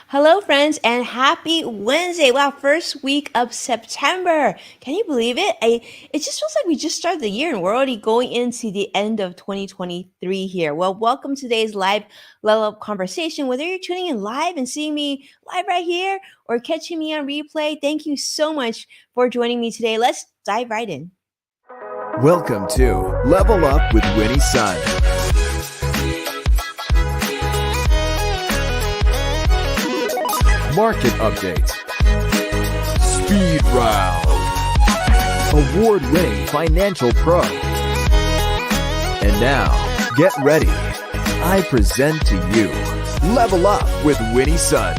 Hello, friends, and happy Wednesday. Wow, first week of September. Can you believe it? It just feels like we just started the year and we're already going into the end of 2023 here. Well, welcome to today's live level up conversation. Whether you're tuning in live and seeing me live right here or catching me on replay, thank you so much for joining me today. Let's dive right in. Welcome to Level Up with Winnie Sun. Market updates. Speed round. Award-winning financial pro. And now, get ready. I present to you Level Up with Winnie Sun.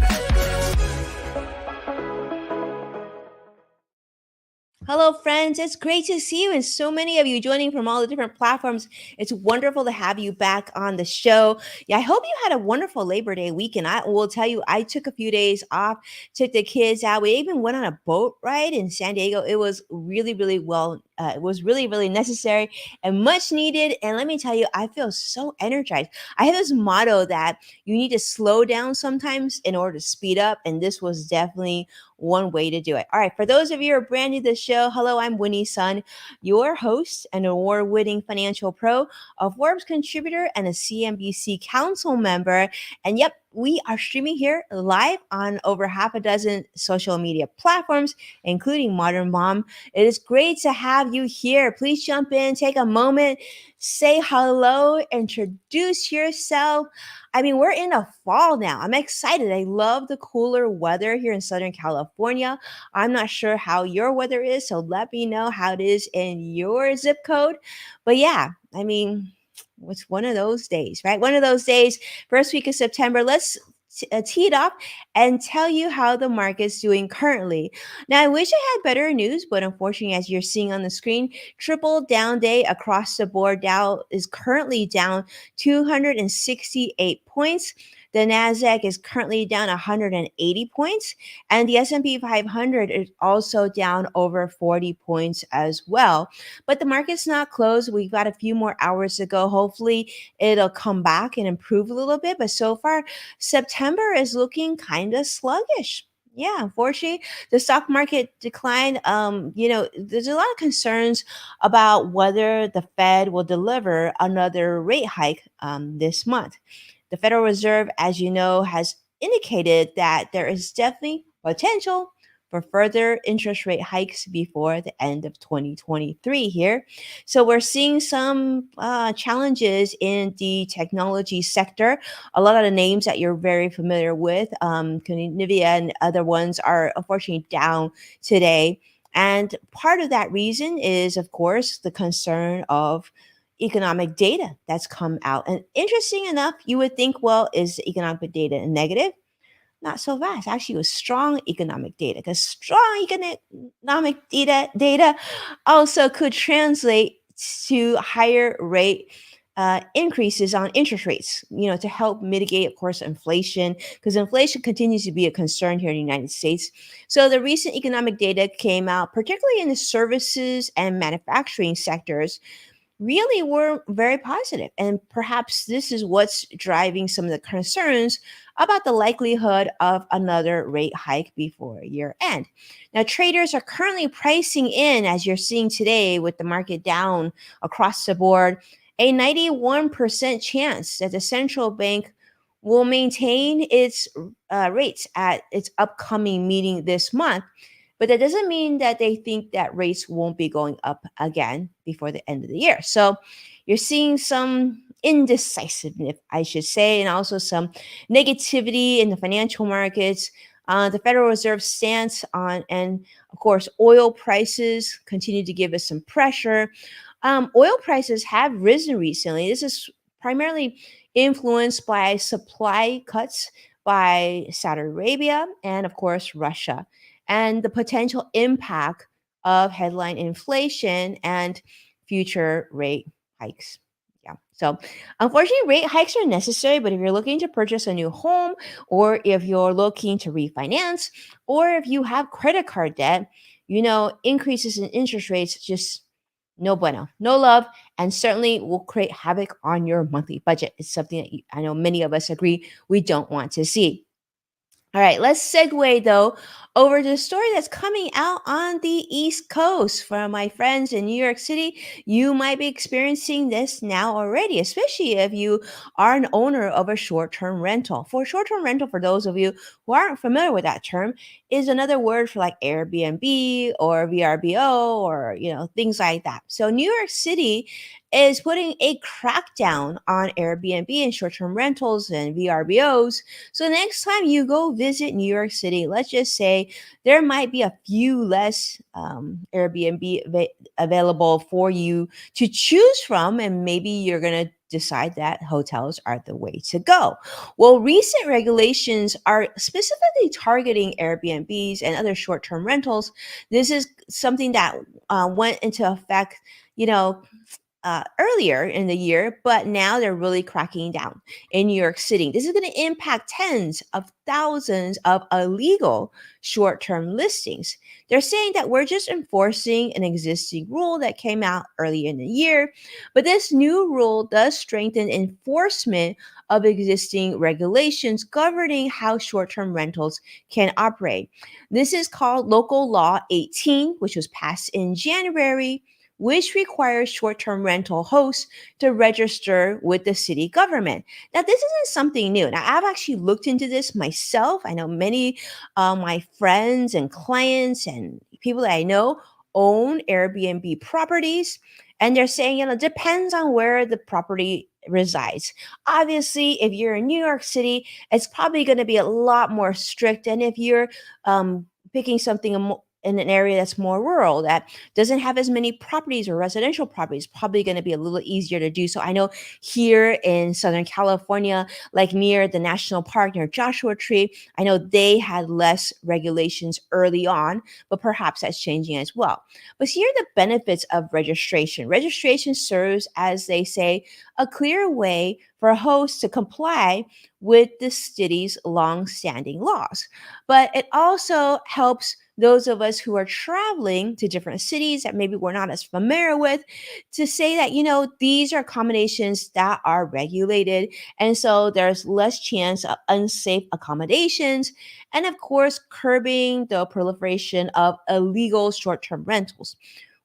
Hello, friends. It's great to see you and so many of you joining from all the different platforms. It's wonderful to have you back on the show. Yeah, I hope you had a wonderful Labor Day weekend. I will tell you, I took a few days off, took the kids out. We even went on a boat ride in San Diego. It was really, really well. It was really, really necessary and much needed. And let me tell you, I feel so energized. I have this motto that you need to slow down sometimes in order to speed up. And this was definitely one way to do it. All right, for those of you who are brand new to the show, hello, I'm Winnie Sun, your host, an award-winning financial pro, a Forbes contributor, and a CNBC council member. And yep, we are streaming here live on over half a dozen social media platforms, including Modern Mom. It is great to have you here. Please jump in, take a moment, say hello, introduce yourself. I mean, we're in a fall now. I'm excited. I love the cooler weather here in Southern California. I'm not sure how your weather is, so let me know how it is in your zip code. But yeah, I mean, it's one of those days, right? One of those days, first week of September. Let's tee it up and tell you how the market's doing currently. Now, I wish I had better news, but unfortunately, as you're seeing on the screen, triple down day across the board. Dow is currently down 268 points. The Nasdaq is currently down 180 points, and the S&P 500 is also down over 40 points as well. But the market's not closed. We've got a few more hours to go. Hopefully, it'll come back and improve a little bit. But so far, September is looking kind of sluggish. Yeah, unfortunately, the stock market decline. There's a lot of concerns about whether the Fed will deliver another rate hike this month. The Federal Reserve, as you know, has indicated that there is definitely potential for further interest rate hikes before the end of 2023 here. So we're seeing some challenges in the technology sector. A lot of the names that you're very familiar with, Nvidia and other ones, are unfortunately down today. And part of that reason is, of course, the concern of economic data that's come out. And interesting enough, you would think, well, is the economic data negative? Not so fast. Actually, it was strong economic data because strong economic data also could translate to higher rate increases on interest rates, to help mitigate, of course, inflation, because inflation continues to be a concern here in the United States. So the recent economic data came out, particularly in the services and manufacturing sectors, really were very positive. And perhaps this is what's driving some of the concerns about the likelihood of another rate hike before year end. Now, traders are currently pricing in, as you're seeing today with the market down across the board, a 91% chance that the central bank will maintain its rates at its upcoming meeting this month. But that doesn't mean that they think that rates won't be going up again before the end of the year. So you're seeing some indecisiveness, I should say, and also some negativity in the financial markets. The Federal Reserve stance on, and of course, oil prices continue to give us some pressure. Oil prices have risen recently. This is primarily influenced by supply cuts by Saudi Arabia and, of course, Russia, and the potential impact of headline inflation and future rate hikes. Yeah. So, unfortunately, rate hikes are necessary, but if you're looking to purchase a new home, or if you're looking to refinance, or if you have credit card debt, increases in interest rates just no bueno, no love, and certainly will create havoc on your monthly budget. It's something that I know many of us agree we don't want to see. All right, let's segue though over to the story that's coming out on the East Coast. For my friends in New York City, you might be experiencing this now already, especially if you are an owner of a short term rental. For short term rental, for those of you who aren't familiar with that term, is another word for like Airbnb or VRBO or things like that. So New York City is putting a crackdown on Airbnb and short term rentals and VRBOs. So next time you go visit New York City, let's just say there might be a few less Airbnb available for you to choose from, and maybe you're gonna decide that hotels are the way to go. Well, recent regulations are specifically targeting Airbnbs and other short-term rentals. This is something that went into effect, you know, earlier in the year, but now they're really cracking down in New York City. This is going to impact tens of thousands of illegal short term listings. They're saying that we're just enforcing an existing rule that came out early in the year, but this new rule does strengthen enforcement of existing regulations governing how short term rentals can operate. This is called Local Law 18, which was passed in January, which requires short term rental hosts to register with the city government. Now, this isn't something new. Now, I've actually looked into this myself. I know many my friends and clients and people that I know own Airbnb properties. And they're saying, depends on where the property resides. Obviously, if you're in New York City, it's probably going to be a lot more strict. And if you're picking something in an area that's more rural, that doesn't have as many properties or residential properties, probably going to be a little easier to do. So I know here in Southern California, like near the national park near Joshua Tree, I know they had less regulations early on, but perhaps that's changing as well. But here are the benefits of registration. Registration serves, as they say, a clear way for hosts to comply with the city's long-standing laws. But it also helps those of us who are traveling to different cities that maybe we're not as familiar with to say that, these are accommodations that are regulated. And so there's less chance of unsafe accommodations. And of course, curbing the proliferation of illegal short term rentals,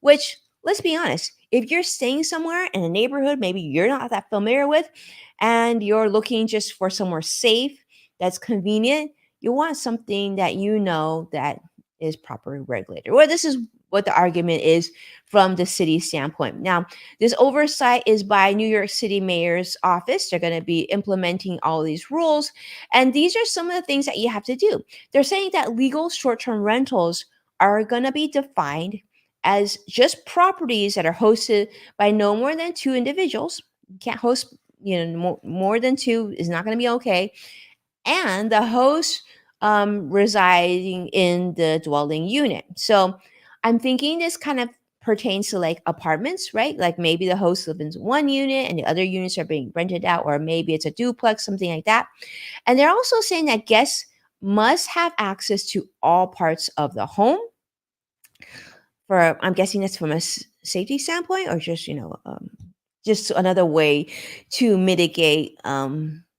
which, let's be honest, if you're staying somewhere in a neighborhood maybe you're not that familiar with and you're looking just for somewhere safe that's convenient, you want something that that is properly regulated. Well, this is what the argument is from the city standpoint. Now, this oversight is by New York City Mayor's office. They're going to be implementing all these rules. And these are some of the things that you have to do. They're saying that legal short term rentals are going to be defined as just properties that are hosted by no more than two individuals. You can't host, more than two is not going to be okay, and the host residing in the dwelling unit. So I'm thinking this kind of pertains to like apartments, right? Like maybe the host lives in one unit and the other units are being rented out, or maybe it's a duplex, something like that. And they're also saying that guests must have access to all parts of the home. For I'm guessing that's from a safety standpoint, or just another way to mitigate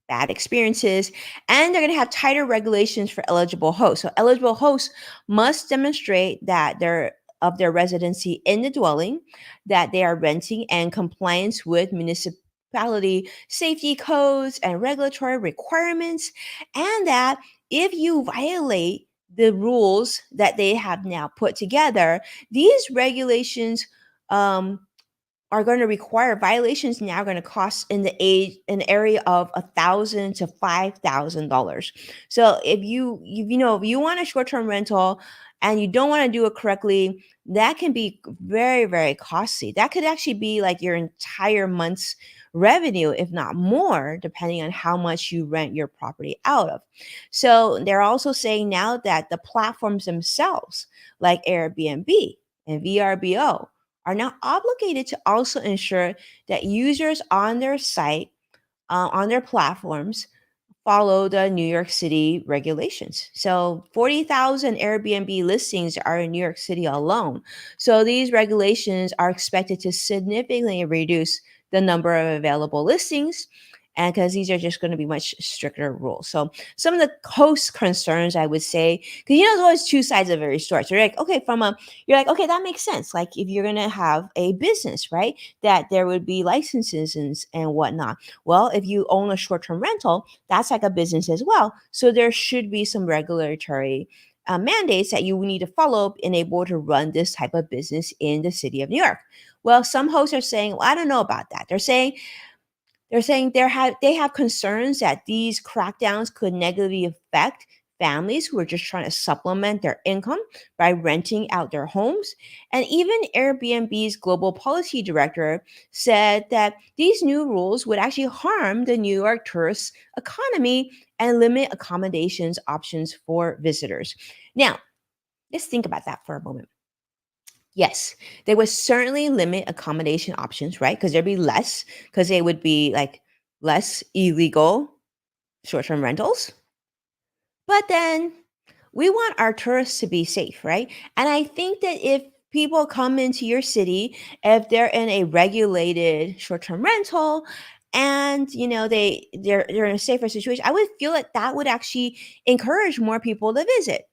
bad experiences. And they're going to have tighter regulations for eligible hosts. So eligible hosts must demonstrate that they're of their residency in the dwelling, that they are renting, and compliance with municipality safety codes and regulatory requirements, and that if you violate the rules that they have now put together, these regulations are going to require violations now going to cost in an area of $1,000 to $5,000. So if you want a short-term rental and you don't want to do it correctly, that can be very, very costly. That could actually be like your entire month's revenue, if not more, depending on how much you rent your property out of. So they're also saying now that the platforms themselves, like Airbnb and VRBO, are now obligated to also ensure that users on their site, on their platforms, follow the New York City regulations. So 40,000 Airbnb listings are in New York City alone. So these regulations are expected to significantly reduce the number of available listings. and because these are just going to be much stricter rules. So some of the host concerns, I would say, because there's always two sides of every story. So you're like, okay, that makes sense. Like if you're going to have a business, right, that there would be licenses and whatnot. Well, if you own a short-term rental, that's like a business as well. So there should be some regulatory mandates that you need to follow in able to run this type of business in the city of New York. Well, some hosts are saying, well, I don't know about that. They're saying they have concerns that these crackdowns could negatively affect families who are just trying to supplement their income by renting out their homes. And even Airbnb's global policy director said that these new rules would actually harm the New York tourist economy and limit accommodations options for visitors. Now, let's think about that for a moment. Yes, they would certainly limit accommodation options, right? Because there'd be less, because they would be like less illegal short term rentals. But then we want our tourists to be safe, right? And I think that if people come into your city, if they're in a regulated short term rental, and they're in a safer situation, I would feel like that would actually encourage more people to visit.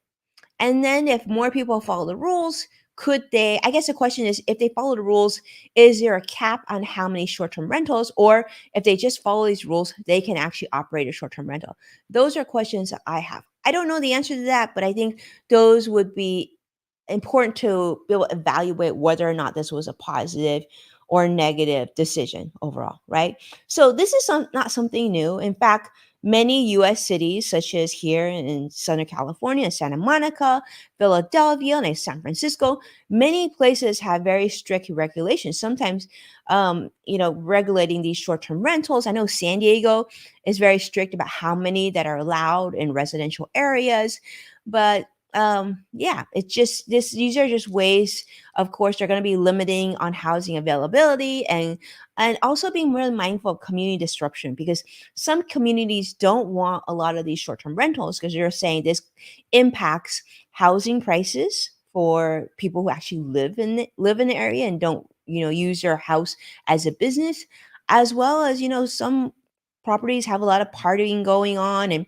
And then if more people follow the rules, could they? I guess the question is, if they follow the rules, is there a cap on how many short term rentals? Or if they just follow these rules, they can actually operate a short term rental? Those are questions that I have. I don't know the answer to that, but I think those would be important to be able to evaluate whether or not this was a positive or negative decision overall, right? So this is not something new. In fact, many US cities, such as here in Southern California, Santa Monica, Philadelphia, and San Francisco, many places have very strict regulations. Sometimes, regulating these short term rentals. I know San Diego is very strict about how many that are allowed in residential areas. But yeah, it's just these are just ways. Of course, they're going to be limiting on housing availability, and also being really mindful of community disruption, because some communities don't want a lot of these short-term rentals because they're saying this impacts housing prices for people who actually live in the area and don't use their house as a business, as well as some properties have a lot of partying going on and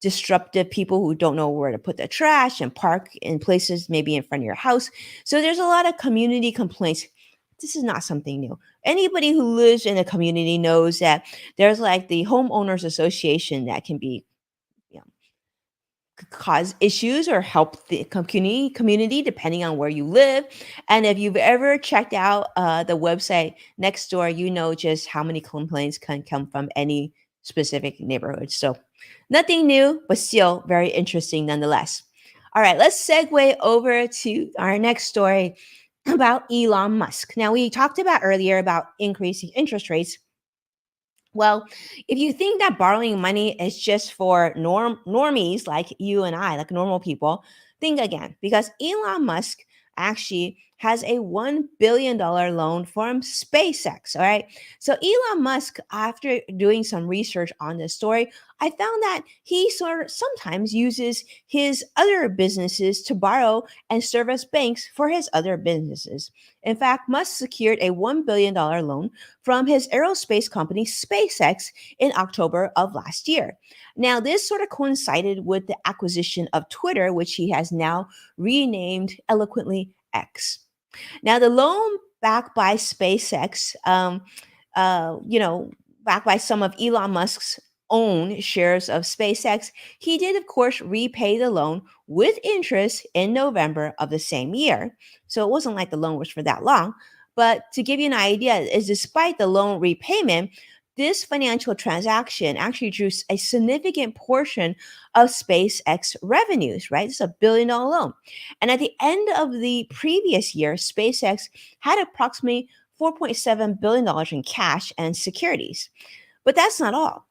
disruptive people who don't know where to put the trash and park in places maybe in front of your house. So there's a lot of community complaints. This is not something new. Anybody who lives in a community knows that there's like the homeowners association that can be cause issues or help the community depending on where you live. And if you've ever checked out the website next door, you know just how many complaints can come from any specific neighborhood. So nothing new, but still very interesting nonetheless. All right, let's segue over to our next story about Elon Musk. Now, we talked about earlier about increasing interest rates. Well, if you think that borrowing money is just for normies like you and I, like normal people, think again, because Elon Musk actually has a $1 billion loan from SpaceX. All right. So Elon Musk, after doing some research on this story, I found that he sort of sometimes uses his other businesses to borrow and serve as banks for his other businesses. In fact, Musk secured a $1 billion loan from his aerospace company SpaceX in October of last year. Now, this sort of coincided with the acquisition of Twitter, which he has now renamed eloquently X. Now, the loan backed by SpaceX, backed by some of Elon Musk's own shares of SpaceX, he did, of course, repay the loan with interest in November of the same year. So it wasn't like the loan was for that long. But to give you an idea, is despite the loan repayment, this financial transaction actually drew a significant portion of SpaceX revenues, right? It's $1 billion loan. And at the end of the previous year, SpaceX had approximately $4.7 billion in cash and securities. But that's not all.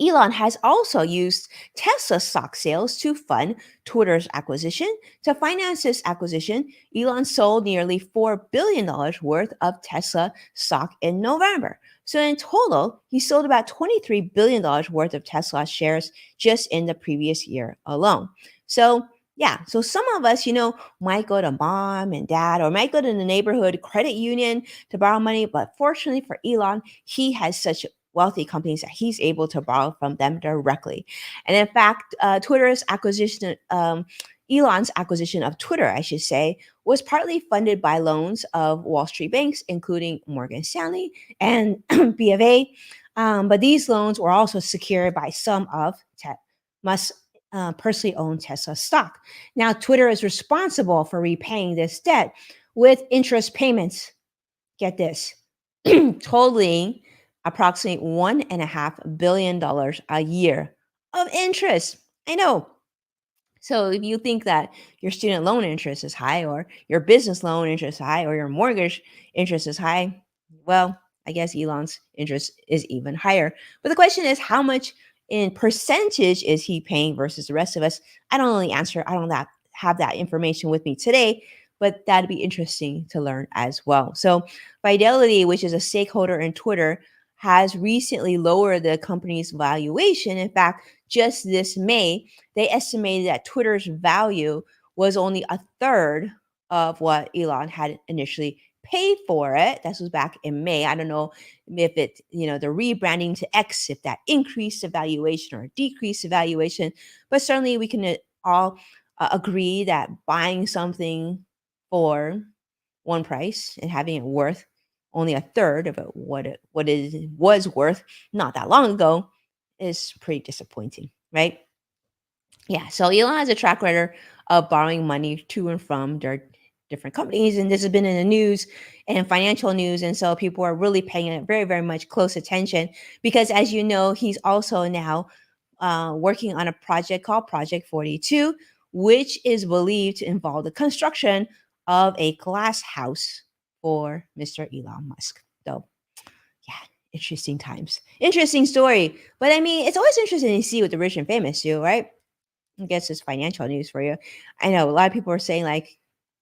Elon has also used Tesla stock sales to fund Twitter's acquisition. To finance this acquisition, Elon sold nearly $4 billion worth of Tesla stock in November. So in total, he sold about $23 billion worth of Tesla shares just in the previous year alone. So yeah, so some of us, might go to mom and dad or might go to the neighborhood credit union to borrow money. But fortunately for Elon, he has such wealthy companies that he's able to borrow from them directly. And in fact, Elon's acquisition of Twitter, I should say, was partly funded by loans of Wall Street banks, including Morgan Stanley and B of A. But these loans were also secured by some of Musk's personally owned Tesla stock. Now, Twitter is responsible for repaying this debt with interest payments. Get this, totaling approximately $1.5 billion a year of interest. I know. So if you think that your student loan interest is high, or your business loan interest is high, or your mortgage interest is high, well, I guess Elon's interest is even higher. But the question is, how much in percentage is he paying versus the rest of us? I don't really answer. I don't have that information with me today, but that'd be interesting to learn as well. So Fidelity, which is a stakeholder in Twitter, has recently lowered the company's valuation. In fact, just this May, they estimated that Twitter's value was only a third of what Elon had initially paid for it. This was back in May. I don't know if it, the rebranding to X, if that increased the valuation or decreased the valuation, but certainly we can all agree that buying something for one price and having it worth only a third of what it was worth not that long ago is pretty disappointing, right? Yeah, so Elon has a track record of borrowing money to and from their different companies, and this has been in the news and financial news, and so people are really paying it very, very much close attention because, as you know, he's also now working on a project called Project 42, which is believed to involve the construction of a glass house for Mr. Elon Musk. So, yeah, interesting times. Interesting story. But I mean, it's always interesting to see what the rich and famous do, right? I guess it's financial news for you. I know a lot of people are saying, like,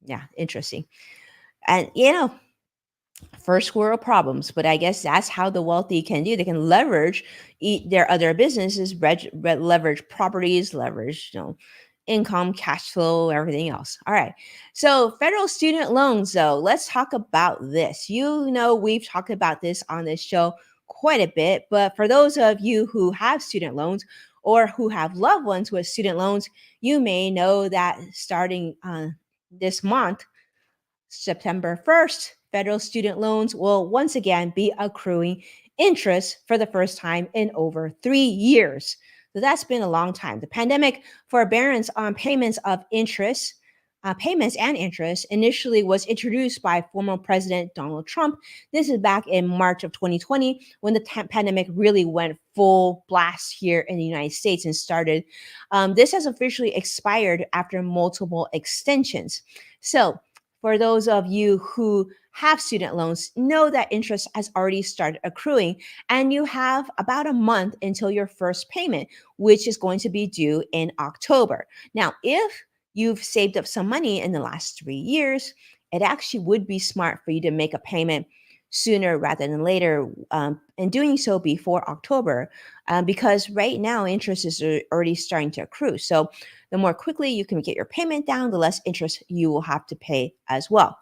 yeah, interesting. And, first world problems, but I guess that's how the wealthy can do. They can leverage their other businesses, leverage properties, leverage, income, cash flow, everything else. All right. So federal student loans, though, let's talk about this. We've talked about this on this show quite a bit, but for those of you who have student loans or who have loved ones with student loans, you may know that starting this month, September 1st, federal student loans will once again be accruing interest for the first time in over 3 years. So that's been a long time. The pandemic forbearance on payments and interest initially was introduced by former President Donald Trump. This is back in March of 2020 when the pandemic really went full blast here in the United States and started. This has officially expired after multiple extensions. So for those of you who have student loans, know that interest has already started accruing, and you have about a month until your first payment, which is going to be due in October. Now, if you've saved up some money in the last 3 years, it actually would be smart for you to make a payment sooner rather than later, and doing so before October, because right now interest is already starting to accrue. So the more quickly you can get your payment down, the less interest you will have to pay as well.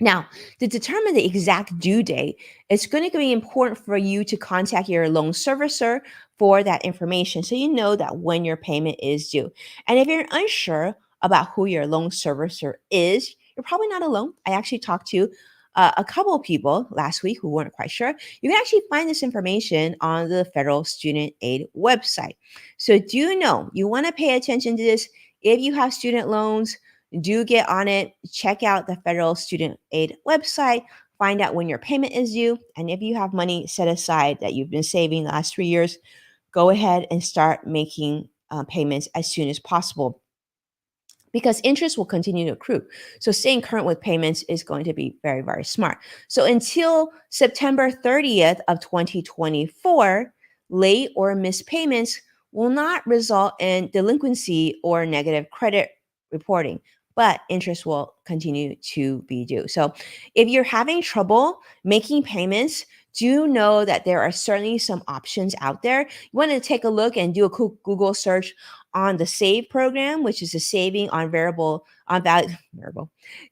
Now, to determine the exact due date, it's going to be important for you to contact your loan servicer for that information so you know that when your payment is due. And if you're unsure about who your loan servicer is, you're probably not alone. I actually talked to a couple of people last week who weren't quite sure. You can actually find this information on the Federal Student Aid website. So do know you want to pay attention to this. If you have student loans, do get on it. Check out the Federal Student Aid website. Find out when your payment is due. And if you have money set aside that you've been saving the last 3 years, go ahead and start making payments as soon as possible, because interest will continue to accrue. So staying current with payments is going to be very, very smart. So until September 30th of 2024, late or missed payments will not result in delinquency or negative credit reporting, but interest will continue to be due. So if you're having trouble making payments, do know that there are certainly some options out there. You want to take a look and do a quick Google search on the SAVE program, which is a saving on variable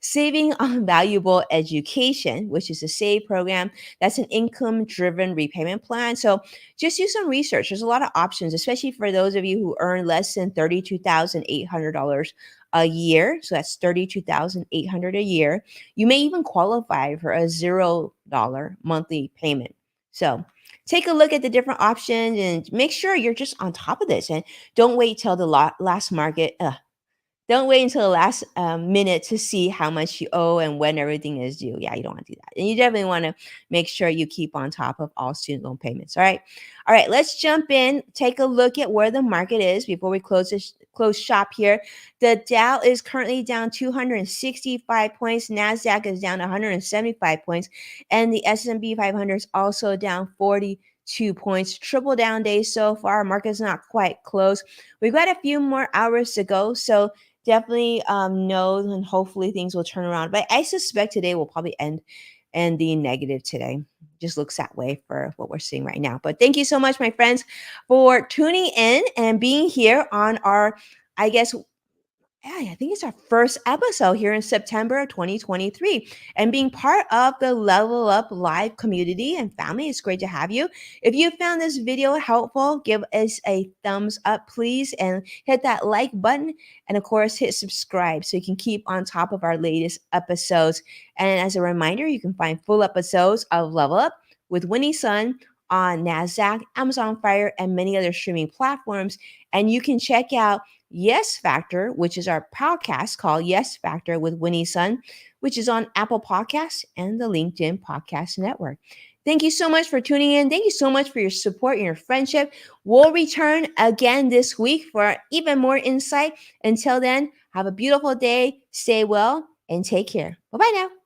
saving on valuable education, which is a SAVE program. That's an income-driven repayment plan. So just do some research. There's a lot of options, especially for those of you who earn less than $32,800 a year. So that's $32,800 a year. You may even qualify for a $0 monthly payment. So take a look at the different options and make sure you're just on top of this, and don't wait till the last market. Don't wait until the last minute to see how much you owe and when everything is due. Yeah, you don't want to do that. And you definitely want to make sure you keep on top of all student loan payments. All right. All right. Let's jump in. Take a look at where the market is before we close shop here. The Dow is currently down 265 points. NASDAQ is down 175 points. And the S&P 500 is also down 42 points. Triple down days so far. Market's not quite closed. We've got a few more hours to go. So definitely know, and hopefully things will turn around. But I suspect today will probably end the negative today. Just looks that way for what we're seeing right now. But thank you so much, my friends, for tuning in and being here on our, I guess, yeah, I think it's our first episode here in September of 2023, and being part of the Level Up Live community and family. It's great to have you. If you found this video helpful, give us a thumbs up, please, and hit that like button. And of course, hit subscribe so you can keep on top of our latest episodes. And as a reminder, you can find full episodes of Level Up with Winnie Sun on NASDAQ, Amazon Fire, and many other streaming platforms. And you can check out Yes Factor, which is our podcast called Yes Factor with Winnie Sun, which is on Apple Podcasts and the LinkedIn Podcast Network. Thank you so much for tuning in. Thank you so much for your support and your friendship. We'll return again this week for even more insight. Until then, have a beautiful day, stay well, and take care. Bye-bye now.